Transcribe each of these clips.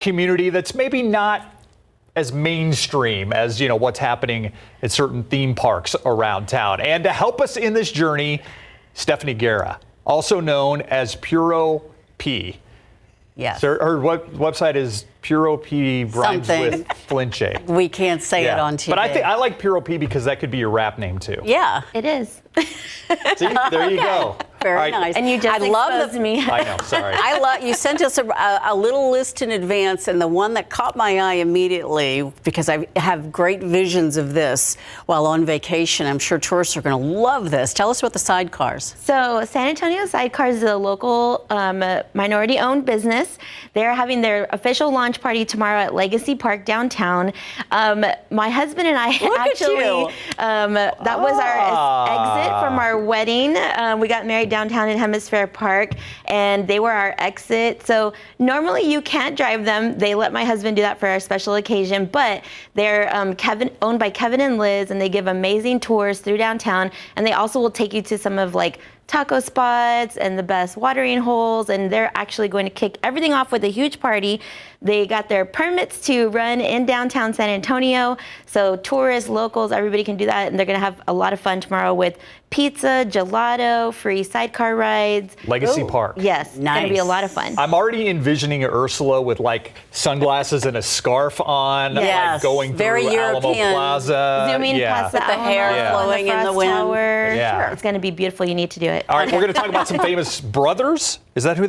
community that's maybe not as mainstream as, what's happening at certain theme parks around town. And to help us in this journey, Stephanie Guerra, also known as Puro P. Yes. Her website is Puro P rhymes with Flinche. We can't say it on TV. But I like Puro P because that could be your rap name too. Yeah. It is. See, there you go. Very nice. And you just exposed me. I know, sorry. You sent us a little list in advance, and the one that caught my eye immediately, because I have great visions of this while on vacation. I'm sure tourists are going to love this. Tell us about the sidecars. So San Antonio Sidecars is a local minority-owned business. They're having their official launch party tomorrow at Legacy Park downtown. My husband and I that was our exit from our wedding. We got married downtown in Hemisphere Park, and they were our exit. So normally you can't drive them. They let my husband do that for our special occasion, but they're owned by Kevin and Liz, and they give amazing tours through downtown, and they also will take you to some of taco spots and the best watering holes, and they're actually going to kick everything off with a huge party. They got their permits to run in downtown San Antonio, so tourists, locals, everybody can do that, and they're going to have a lot of fun tomorrow with pizza, gelato, free sidecar rides. Legacy Park. Yes, nice. It's going to be a lot of fun. I'm already envisioning Ursula with sunglasses and a scarf on, yes. Going Very through European. Alamo Plaza. Zooming past the hair flowing in the wind. Tower. Yeah. Sure. It's going to be beautiful. You need to do it. All right, we're going to talk about some famous brothers. Is that who?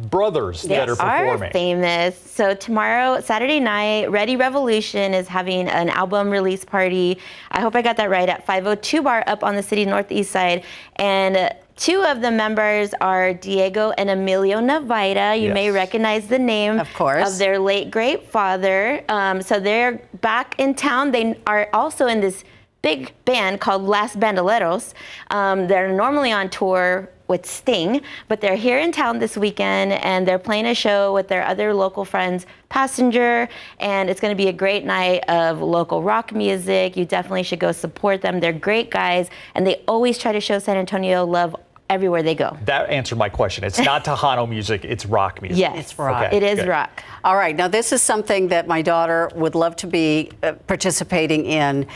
Brothers that are performing. Are famous. So tomorrow, Saturday night, Ready Revolution is having an album release party. I hope I got that right, at 502 Bar up on the city northeast side. And two of the members are Diego and Emilio Navaita. You may recognize the name, of course, of their late great father. So they're back in town. They are also in this big band called Las Bandoleros. They're normally on tour with Sting, but they're here in town this weekend, and they're playing a show with their other local friends, Passenger, and it's going to be a great night of local rock music. You definitely should go support them. They're great guys, and they always try to show San Antonio love everywhere they go. That answered my question. It's not Tejano music, it's rock music. Yes, it's rock. Okay, it is good. rock. All right, now this is something that my daughter would love to be participating in.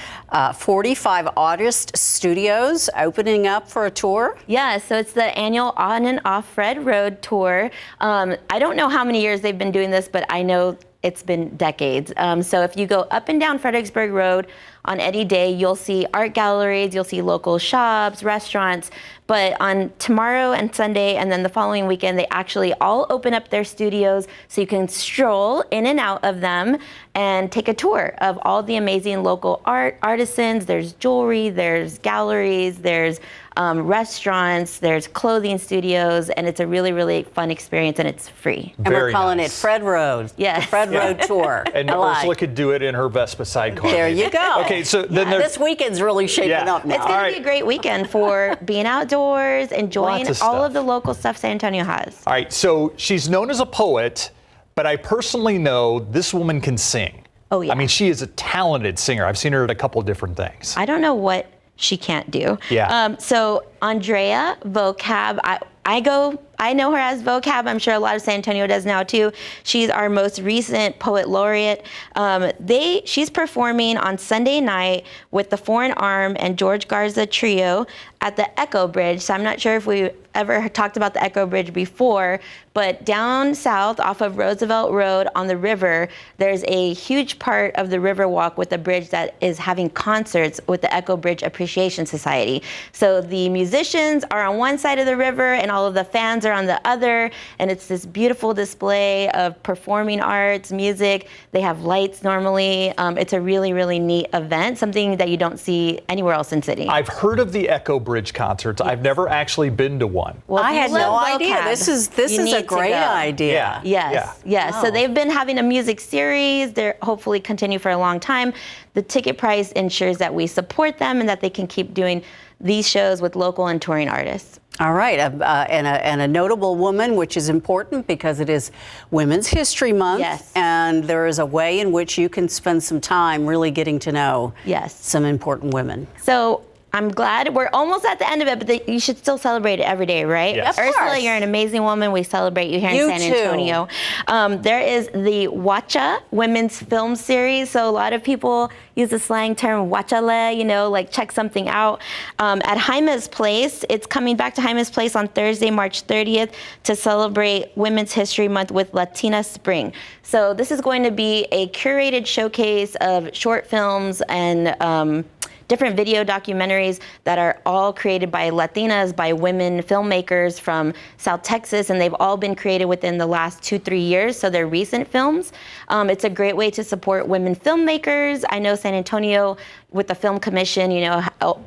45 Artist Studios opening up for a tour. Yeah, so it's the annual On and Off Fred Road tour. I don't know how many years they've been doing this, but I know it's been decades. So if you go up and down Fredericksburg Road on any day, you'll see art galleries, you'll see local shops, restaurants. But on tomorrow and Sunday, and then the following weekend, they actually all open up their studios so you can stroll in and out of them and take a tour of all the amazing local artisans. There's jewelry, there's galleries, there's restaurants, there's clothing studios, and it's a really, really fun experience, and it's free. And we're calling it Fred Road. Yes. The Fred Road Tour. And Ursula could do it in her Vespa sidecar. There you go. Okay, so then this weekend's really shaping up now. It's going to be a great weekend for being outdoors, enjoying all of the local stuff San Antonio has. All right, so she's known as a poet, but I personally know this woman can sing. Oh, yeah. I mean, she is a talented singer. I've seen her at a couple different things. I don't know what she can't do. Yeah. So Andrea Vocab, I know her as Vocab. I'm sure a lot of San Antonio does now too. She's our most recent poet laureate. She's performing on Sunday night with the Foreign Arm and George Garza Trio at the Echo Bridge. So I'm not sure if we ever talked about the Echo Bridge before, but down south off of Roosevelt Road on the river, there's a huge part of the Riverwalk with a bridge that is having concerts with the Echo Bridge Appreciation Society. So the musicians are on one side of the river and all of the fans are on the other, and it's this beautiful display of performing arts, music. They have lights normally. It's a really, really neat event, something that you don't see anywhere else in city. I've heard of the Echo Bridge concerts. I've never actually been to one. Well, I had no idea. This is a great idea. Yes. Wow. So they've been having a music series. They're hopefully continue for a long time. The ticket price ensures that we support them and that they can keep doing these shows with local and touring artists. All right, and a notable woman, which is important because it is Women's History Month. Yes. And there is a way in which you can spend some time really getting to know yes. some important women. So I'm glad we're almost at the end of it, but you should still celebrate it every day, right? Yes. Of Ursula, course. you're an amazing woman. We celebrate you here You in San too. Antonio. There is the Wacha women's film series. So a lot of people use the slang term wachale, like check something out. At Jaime's Place, it's coming back to Jaime's Place on Thursday, March 30th to celebrate Women's History Month with Latina Spring. So this is going to be a curated showcase of short films and different video documentaries that are all created by Latinas, by women filmmakers from South Texas, and they've all been created within the last 2-3 years, so they're recent films. It's a great way to support women filmmakers. I know San Antonio, with the Film Commission,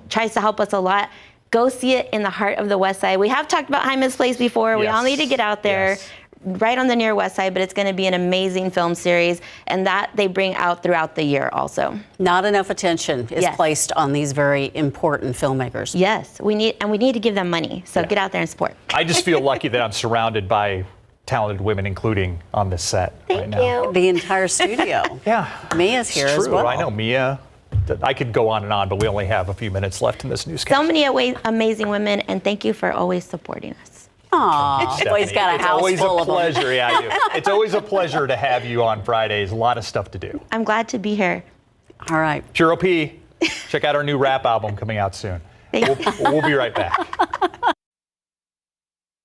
tries to help us a lot. Go see it in the heart of the West Side. We have talked about Jaime's Place before. We all need to get out there. Yes. Right on the near West Side, but it's going to be an amazing film series, and that they bring out throughout the year also. Not enough attention is placed on these very important filmmakers. Yes, we need to give them money. So get out there and support. I just feel lucky that I'm surrounded by talented women, including on this set right now. The entire studio. Yeah. Mia's here as well. I know Mia. I could go on, but we only have a few minutes left in this newscast. So many amazing women, and thank you for always supporting us. Aw, boy's got a house full of them. It's always a pleasure, yeah. It's always a pleasure to have you on Fridays. A lot of stuff to do. I'm glad to be here. All right. Churro P, check out our new rap album coming out soon. We'll be right back.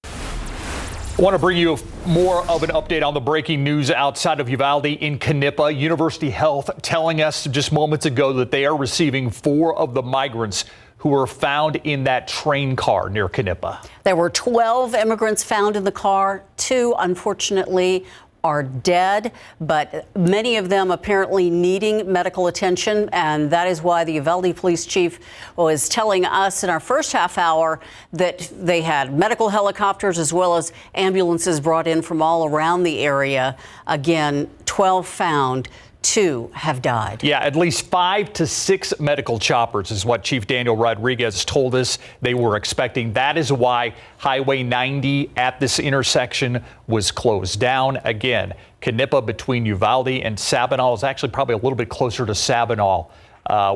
I want to bring you more of an update on the breaking news outside of Uvalde in Canipa. University Health telling us just moments ago that they are receiving 4 of the migrants who were found in that train car near Canipa. There were 12 immigrants found in the car. 2, unfortunately, are dead, but many of them apparently needing medical attention. And that is why the Uvalde police chief was telling us in our first half hour that they had medical helicopters as well as ambulances brought in from all around the area. Again, 12 found. 2 have died. Yeah, at least 5 to 6 medical choppers is what Chief Daniel Rodriguez told us they were expecting. That is why Highway 90 at this intersection was closed down. Again, Canipa between Uvalde and Sabinal is actually probably a little bit closer to Sabinal,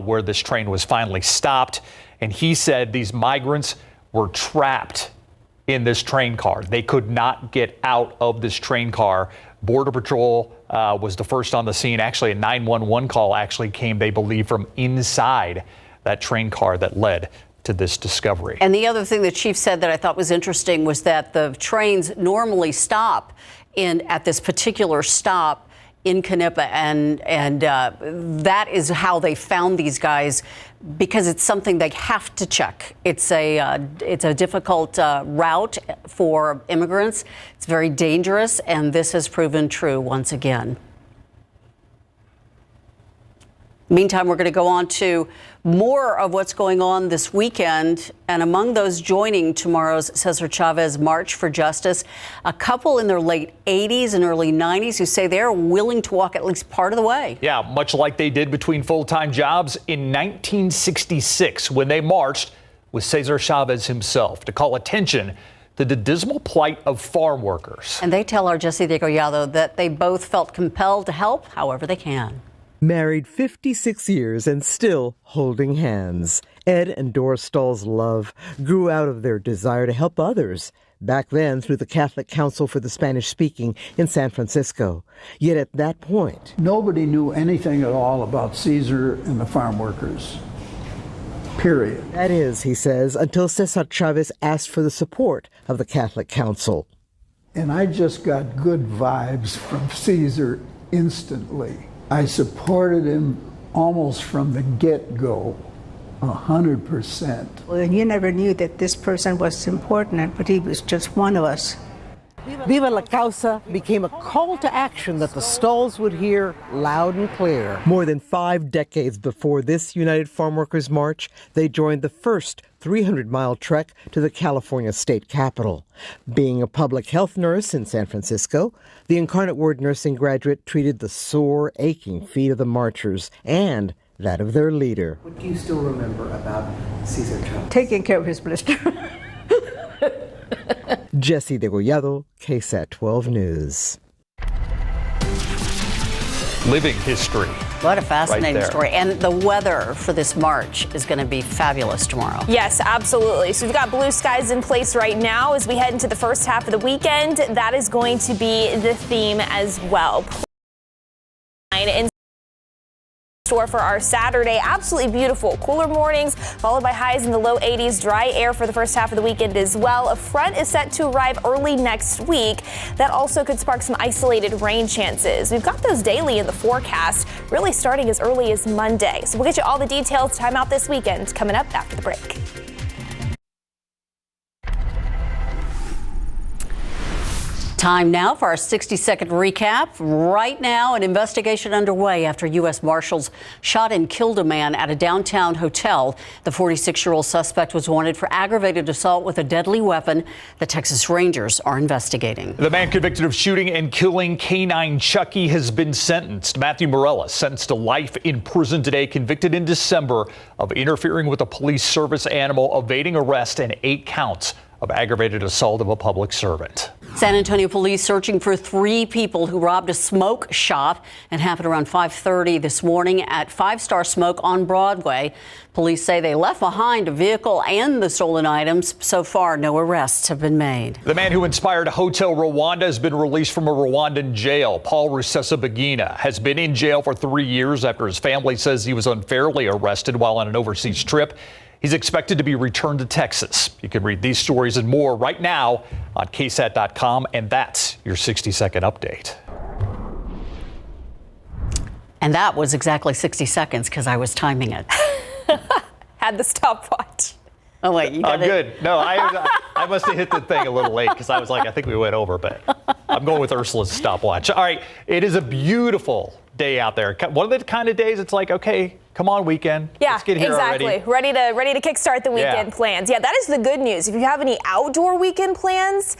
where this train was finally stopped. And he said these migrants were trapped in this train car. They could not get out of this train car. Border Patrol was the first on the scene. Actually, a 911 call actually came, they believe, from inside that train car that led to this discovery. And the other thing the chief said that I thought was interesting was that the trains normally stop at this particular stop in Canipa, and that is how they found these guys, because it's something they have to check. It's a difficult route for immigrants. It's very dangerous, and this has proven true once again. Meantime, we're going to go on to more of what's going on this weekend. And among those joining tomorrow's Cesar Chavez March for Justice, a couple in their late 80s and early 90s who say they're willing to walk at least part of the way. Yeah, much like they did between full-time jobs in 1966 when they marched with Cesar Chavez himself to call attention to the dismal plight of farm workers. And they tell our Jesse Degollado that they both felt compelled to help however they can. Married 56 years and still holding hands. Ed and Doris Stahl's love grew out of their desire to help others, back then through the Catholic Council for the Spanish-Speaking in San Francisco. Yet at that point, nobody knew anything at all about Cesar and the farm workers, period. That is, he says, until Cesar Chavez asked for the support of the Catholic Council. And I just got good vibes from Cesar instantly. I supported him almost from the get-go, 100%. Well, you never knew that this person was important, but he was just one of us. Viva la Causa became a call to action that the Stahls would hear loud and clear. More than 5 decades before this United Farm Workers March, they joined the first 300-mile trek to the California state capitol. Being a public health nurse in San Francisco, the Incarnate Word nursing graduate treated the sore, aching feet of the marchers and that of their leader. What do you still remember about Cesar Chavez? Taking care of his blister. Jesse Degollado, KSAT12 News. Living history. What a fascinating there. story. And the weather for this march is going to be fabulous tomorrow. Yes, absolutely. So we've got blue skies in place right now as we head into the first half of the weekend. That is going to be the theme as well. In store for our Saturday, absolutely beautiful, cooler mornings followed by highs in the low 80s, dry air for the first half of the weekend as well. A front is set to arrive early next week. That also could spark some isolated rain chances. We've got those daily in the forecast, really starting as early as Monday. So we'll get you all the details, time out this weekend, coming up after the break. Time now for our 60-second recap. Right now, an investigation underway after U.S. Marshals shot and killed a man at a downtown hotel. The 46-year-old suspect was wanted for aggravated assault with a deadly weapon. The Texas Rangers are investigating. The man convicted of shooting and killing Canine Chucky has been sentenced. Matthew Morella sentenced to life in prison today, convicted in December of interfering with a police service animal, evading arrest, and 8 counts of aggravated assault of a public servant. San Antonio police searching for 3 people who robbed a smoke shop and happened around 5:30 this morning at 5 Star Smoke on Broadway. Police say they left behind a vehicle and the stolen items. So far, no arrests have been made. The man who inspired Hotel Rwanda has been released from a Rwandan jail. Paul Rusesabagina has been in jail for 3 years after his family says he was unfairly arrested while on an overseas trip. He's expected to be returned to Texas. You can read these stories and more right now on KSAT12, and that's your 60-second update. And that was exactly 60 seconds because I was timing it. Had the stopwatch. Oh, wait, you got I'm good. No, I must have hit the thing a little late because I was like, I think we went over, but I'm going with Ursula's stopwatch. All right, it is a beautiful day out there. One of the kind of days it's like, okay, come on, weekend. Yeah, let's get here exactly. already. Ready to kickstart the weekend plans. Yeah, that is the good news. If you have any outdoor weekend plans,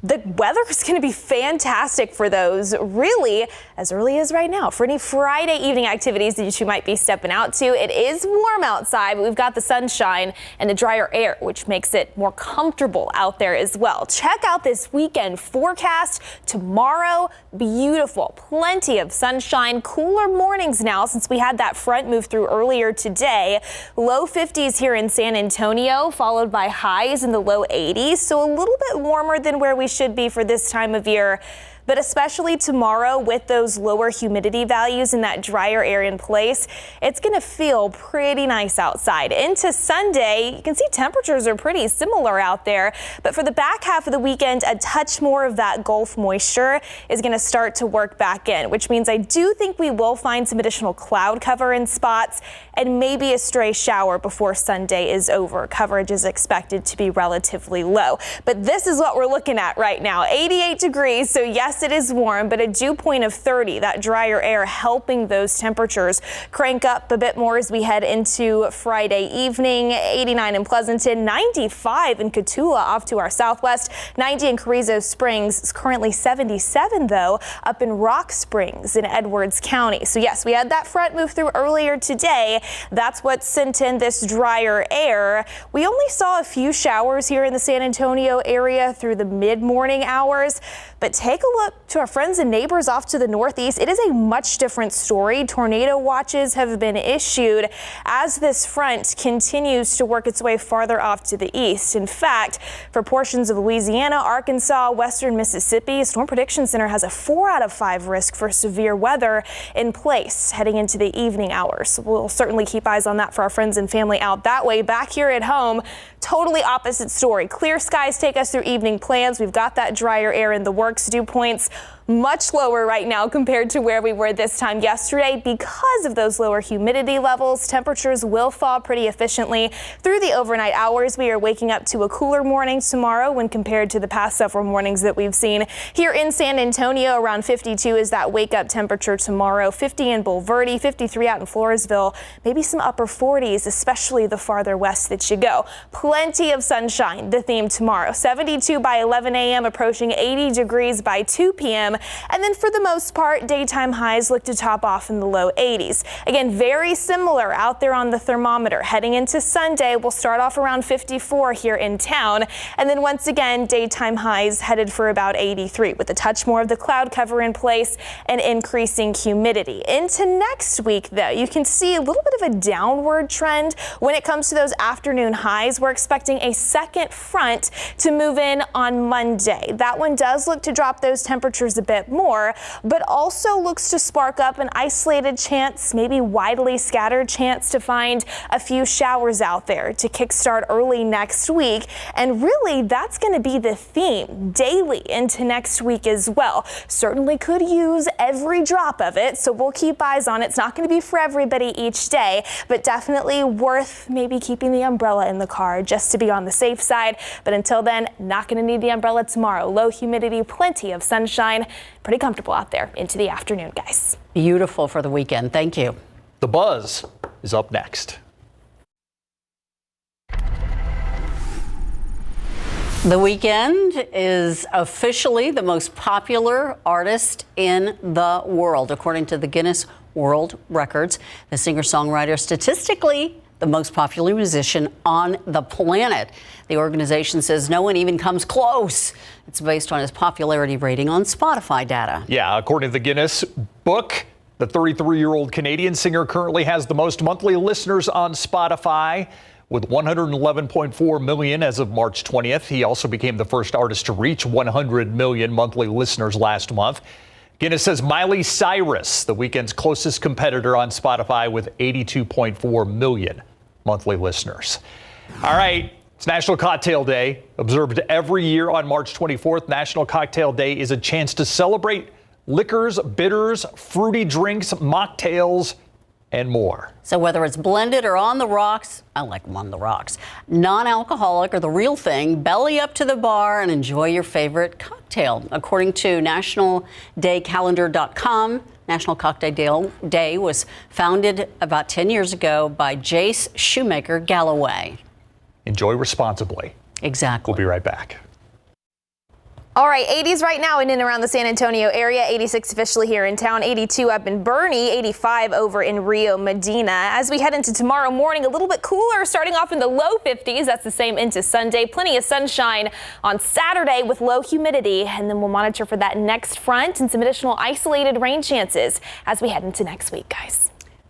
the weather is going to be fantastic for those really as early as right now. For any Friday evening activities that you might be stepping out to, it is warm outside, but we've got the sunshine and the drier air, which makes it more comfortable out there as well. Check out this weekend forecast. Tomorrow, beautiful, plenty of sunshine, cooler mornings now since we had that front move through earlier today. Low 50s here in San Antonio, followed by highs in the low 80s, so a little bit warmer than where we should be for this time of year. But especially tomorrow with those lower humidity values and that drier air in place, it's going to feel pretty nice outside. Into Sunday, you can see temperatures are pretty similar out there. But for the back half of the weekend, a touch more of that Gulf moisture is going to start to work back in, which means I do think we will find some additional cloud cover in spots and maybe a stray shower before Sunday is over. Coverage is expected to be relatively low. But this is what we're looking at right now. 88 degrees. So yes, it is warm, but a dew point of 30, that drier air helping those temperatures crank up a bit more as we head into Friday evening. 89 in Pleasanton, 95 in Cotulla off to our southwest, 90 in Carrizo Springs. It's currently 77 though up in Rock Springs in Edwards County. So yes, we had that front move through earlier today. That's what sent in this drier air. We only saw a few showers here in the San Antonio area through the mid-morning hours, but take a look to our friends and neighbors off to the northeast. It is a much different story. Tornado watches have been issued as this front continues to work its way farther off to the east. In fact, for portions of Louisiana, Arkansas, western Mississippi, Storm Prediction Center has a 4 out of 5 risk for severe weather in place heading into the evening hours. We'll certainly keep eyes on that for our friends and family out that way. Back here at home, totally opposite story. Clear skies take us through evening plans. We've got that drier air in the works. Dew points much lower right now compared to where we were this time yesterday because of those lower humidity levels. Temperatures will fall pretty efficiently through the overnight hours. We are waking up to a cooler morning tomorrow when compared to the past several mornings that we've seen here in San Antonio. Around 52 is that wake up temperature tomorrow. 50 in Bulverde, 53 out in Floresville, maybe some upper 40s, especially the farther west that you go. Plenty of sunshine, the theme tomorrow. 72 by 11 a.m. approaching 80 degrees by 2 p.m. p.m. And then for the most part, daytime highs look to top off in the low 80s. Again, very similar out there on the thermometer. Heading into Sunday, we'll start off around 54 here in town. And then once again, daytime highs headed for about 83 with a touch more of the cloud cover in place and increasing humidity. Into next week, though, you can see a little bit of a downward trend when it comes to those afternoon highs. We're expecting a second front to move in on Monday. That one does look to drop those temperatures a bit more, but also looks to spark up an isolated chance, maybe widely scattered chance to find a few showers out there to kickstart early next week. And really, that's going to be the theme daily into next week as well. Certainly could use every drop of it, so we'll keep eyes on it. It's not going to be for everybody each day, but definitely worth maybe keeping the umbrella in the car just to be on the safe side. But until then, not going to need the umbrella tomorrow. Low humidity, plenty of sunshine, pretty comfortable out there into the afternoon, guys. Beautiful for the weekend. Thank you. The Buzz is up next. The Weeknd is officially the most popular artist in the world, according to the Guinness World Records. The singer-songwriter statistically the most popular musician on the planet. The organization says no one even comes close. It's based on his popularity rating on Spotify data. Yeah, according to the Guinness book, the 33-year-old Canadian singer currently has the most monthly listeners on Spotify, with 111.4 million as of March 20th. He also became the first artist to reach 100 million monthly listeners last month. Guinness says Miley Cyrus, the Weeknd's closest competitor on Spotify, with 82.4 million monthly listeners. All right, it's National Cocktail Day, observed every year on March 24th. National Cocktail Day is a chance to celebrate liquors, bitters, fruity drinks, mocktails, and more. So whether it's blended or on the rocks, I like them on the rocks, non-alcoholic or the real thing, belly up to the bar and enjoy your favorite cocktail. According to nationaldaycalendar.com, National Cocktail Day was founded about 10 years ago by Jace Shoemaker Galloway. Enjoy responsibly. Exactly. We'll be right back. All right, 80s right now in and around the San Antonio area, 86 officially here in town, 82 up in Bernie, 85 over in Rio Medina. As we head into tomorrow morning, a little bit cooler, starting off in the low 50s. That's the same into Sunday. Plenty of sunshine on Saturday with low humidity, and then we'll monitor for that next front and some additional isolated rain chances as we head into next week, guys.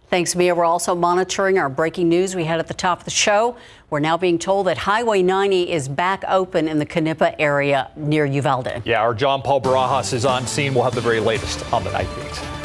Thanks, Mia. We're also monitoring our breaking news we had at the top of the show. We're now being told that Highway 90 is back open in the Canipa area near Uvalde. Yeah, our John Paul Barajas is on scene. We'll have the very latest on the night beat.